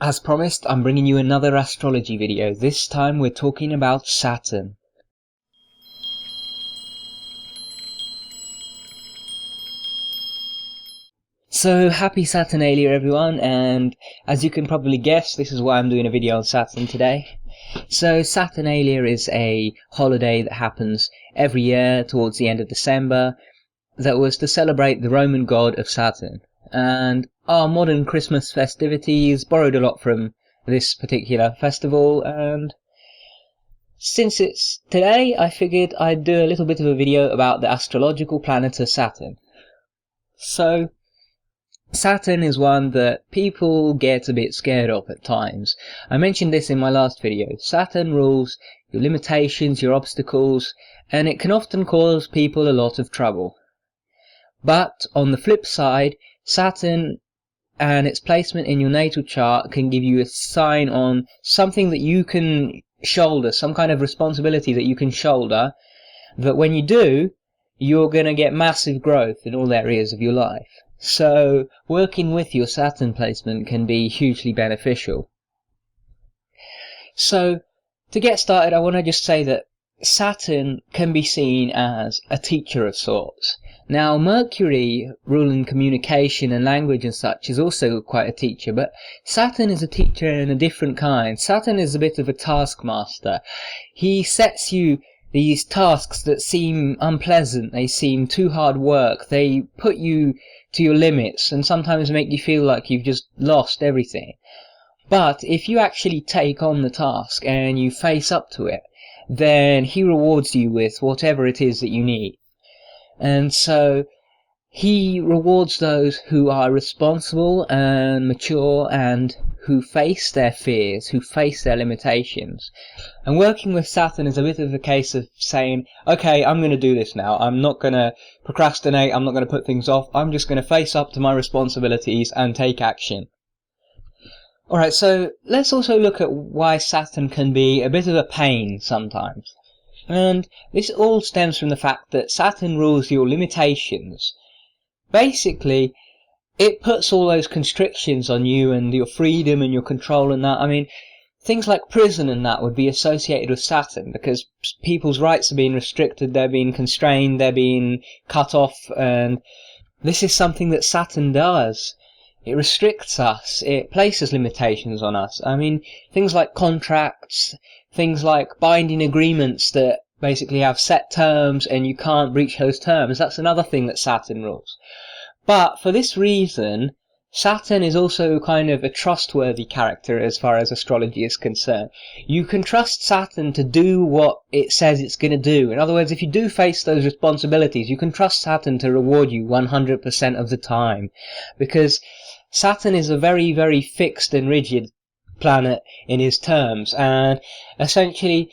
As promised, I'm bringing you another astrology video. This time we're talking about Saturn. So happy Saturnalia everyone, and as you can probably guess, this is why I'm doing a video on Saturn today. So Saturnalia is a holiday that happens every year towards the end of December that was to celebrate the Roman god of Saturn. And our modern Christmas festivities borrowed a lot from this particular festival, and since it's today, I figured I'd do a little bit of a video about the astrological planet of Saturn. So Saturn is one that people get a bit scared of at times. I mentioned this in my last video. Saturn rules your limitations, your obstacles, and it can often cause people a lot of trouble. But on the flip side, Saturn and its placement in your natal chart can give you a sign on something that you can shoulder, some kind of responsibility that you can shoulder, that when you do, you're going to get massive growth in all areas of your life. So working with your Saturn placement can be hugely beneficial. So to get started, I want to just say that Saturn can be seen as a teacher of sorts. Now Mercury, ruling communication and language and such, is also quite a teacher, but Saturn is a teacher in a different kind. Saturn is a bit of a taskmaster. He sets you these tasks that seem unpleasant, they seem too hard work, they put you to your limits and sometimes make you feel like you've just lost everything. But if you actually take on the task and you face up to it, then he rewards you with whatever it is that you need. And so he rewards those who are responsible and mature and who face their fears, who face their limitations. And working with Saturn is a bit of a case of saying, okay, I'm going to do this now. I'm not going to procrastinate. I'm not going to put things off. I'm just going to face up to my responsibilities and take action. Alright, so let's also look at why Saturn can be a bit of a pain sometimes. And this all stems from the fact that Saturn rules your limitations. Basically, it puts all those constrictions on you and your freedom and your control and that. I mean, things like prison and that would be associated with Saturn because people's rights are being restricted, they're being constrained, they're being cut off, and this is something that Saturn does. It restricts us, it places limitations on us. I mean, things like contracts, things like binding agreements that basically have set terms and you can't breach those terms. That's another thing that Saturn rules. But for this reason, Saturn is also kind of a trustworthy character as far as astrology is concerned. You can trust Saturn to do what it says it's going to do. In other words, if you do face those responsibilities, you can trust Saturn to reward you 100% of the time. Because Saturn is a very, very fixed and rigid planet in his terms, and essentially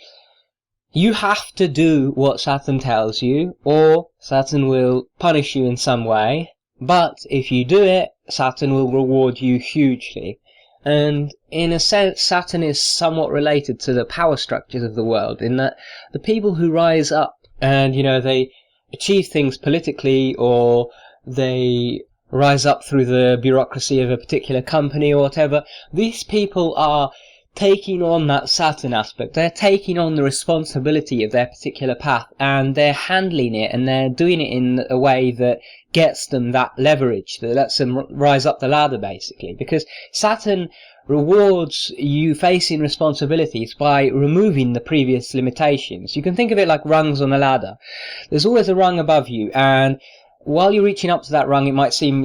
you have to do what Saturn tells you, or Saturn will punish you in some way. But if you do it, Saturn will reward you hugely. And in a sense, Saturn is somewhat related to the power structures of the world, in that the people who rise up and, they achieve things politically, or they rise up through the bureaucracy of a particular company or whatever, these people are taking on that Saturn aspect. They're taking on the responsibility of their particular path, and they're handling it, and they're doing it in a way that gets them that leverage, that lets them rise up the ladder, basically. Because Saturn rewards you facing responsibilities by removing the previous limitations. You can think of it like rungs on a ladder. There's always a rung above you, and while you're reaching up to that rung, it might seem,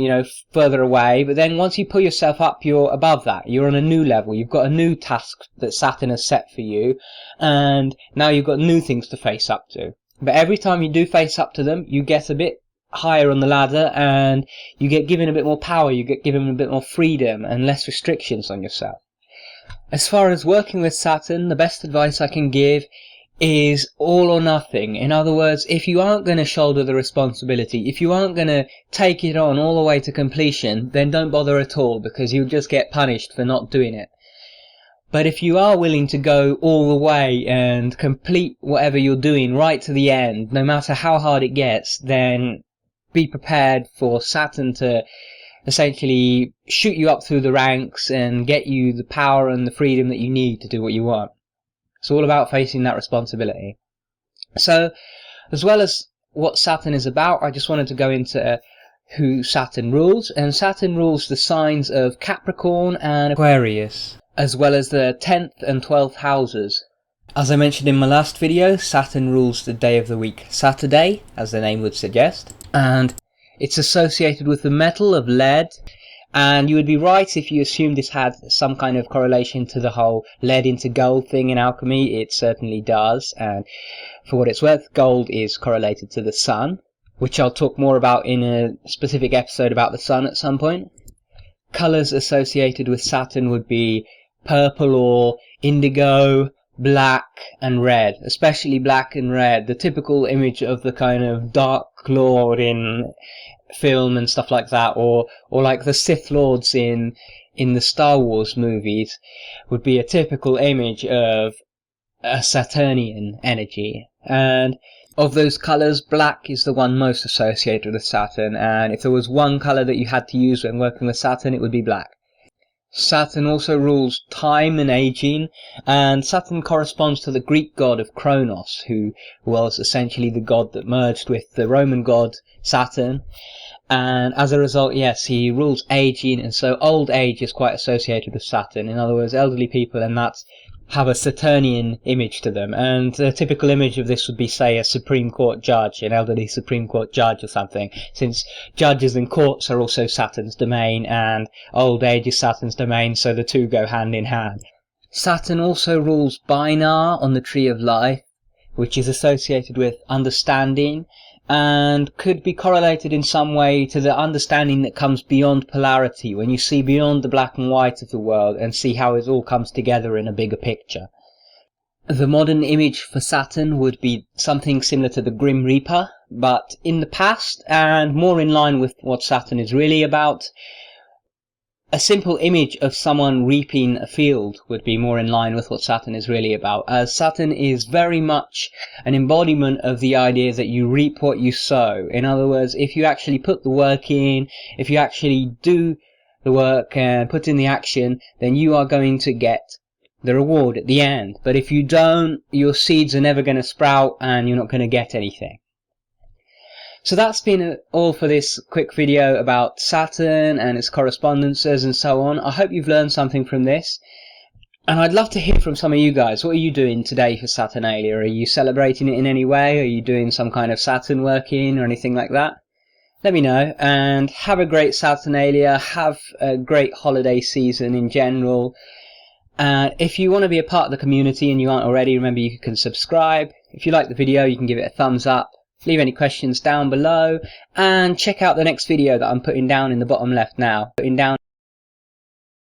further away, but then once you pull yourself up, you're above that. You're on a new level. You've got a new task that Saturn has set for you, and now you've got new things to face up to. But every time you do face up to them, you get a bit higher on the ladder, and you get given a bit more power, you get given a bit more freedom and less restrictions on yourself. As far as working with Saturn, the best advice I can give is all or nothing. In other words, if you aren't going to shoulder the responsibility, if you aren't going to take it on all the way to completion, then don't bother at all, because you'll just get punished for not doing it. But if you are willing to go all the way and complete whatever you're doing right to the end, no matter how hard it gets, then be prepared for Saturn to essentially shoot you up through the ranks and get you the power and the freedom that you need to do what you want. It's all about facing that responsibility. So, as well as what Saturn is about, I just wanted to go into who Saturn rules. And Saturn rules the signs of Capricorn and Aquarius, as well as the 10th and 12th houses. As I mentioned in my last video, Saturn rules the day of the week, Saturday, as the name would suggest. And it's associated with the metal of lead. And you would be right if you assumed this had some kind of correlation to the whole lead into gold thing in alchemy. It certainly does. And for what it's worth, gold is correlated to the sun, which I'll talk more about in a specific episode about the sun at some point. Colours associated with Saturn would be purple or indigo, black and red, especially black and red, the typical image of the kind of Dark Lord in film and stuff like that, or like the Sith Lords in the Star Wars movies, would be a typical image of a Saturnian energy. And of those colours, black is the one most associated with Saturn, and if there was one colour that you had to use when working with Saturn, it would be black. Saturn also rules time and aging, and Saturn corresponds to the Greek god of Kronos, who was essentially the god that merged with the Roman god Saturn. And as a result, yes, he rules aging, and so old age is quite associated with Saturn. In other words, elderly people and that have a Saturnian image to them. And the typical image of this would be, say, a Supreme Court judge, an elderly Supreme Court judge or something, since judges and courts are also Saturn's domain, and old age is Saturn's domain, so the two go hand in hand. Saturn also rules Binar on the Tree of Life, which is associated with understanding, and could be correlated in some way to the understanding that comes beyond polarity, when you see beyond the black and white of the world and see how it all comes together in a bigger picture. The modern image for Saturn would be something similar to the Grim Reaper, but in the past, and more in line with what Saturn is really about, a simple image of someone reaping a field would be more in line with what Saturn is really about, as Saturn is very much an embodiment of the idea that you reap what you sow. In other words, if you actually put the work in, if you actually do the work and put in the action, then you are going to get the reward at the end. But if you don't, your seeds are never going to sprout and you're not going to get anything. So that's been all for this quick video about Saturn and its correspondences and so on. I hope you've learned something from this. And I'd love to hear from some of you guys. What are you doing today for Saturnalia? Are you celebrating it in any way? Are you doing some kind of Saturn working or anything like that? Let me know. And have a great Saturnalia. Have a great holiday season in general. And if you want to be a part of the community and you aren't already, remember you can subscribe. If you like the video, you can give it a thumbs up. Leave any questions down below, and check out the next video that I'm putting down in the bottom left now.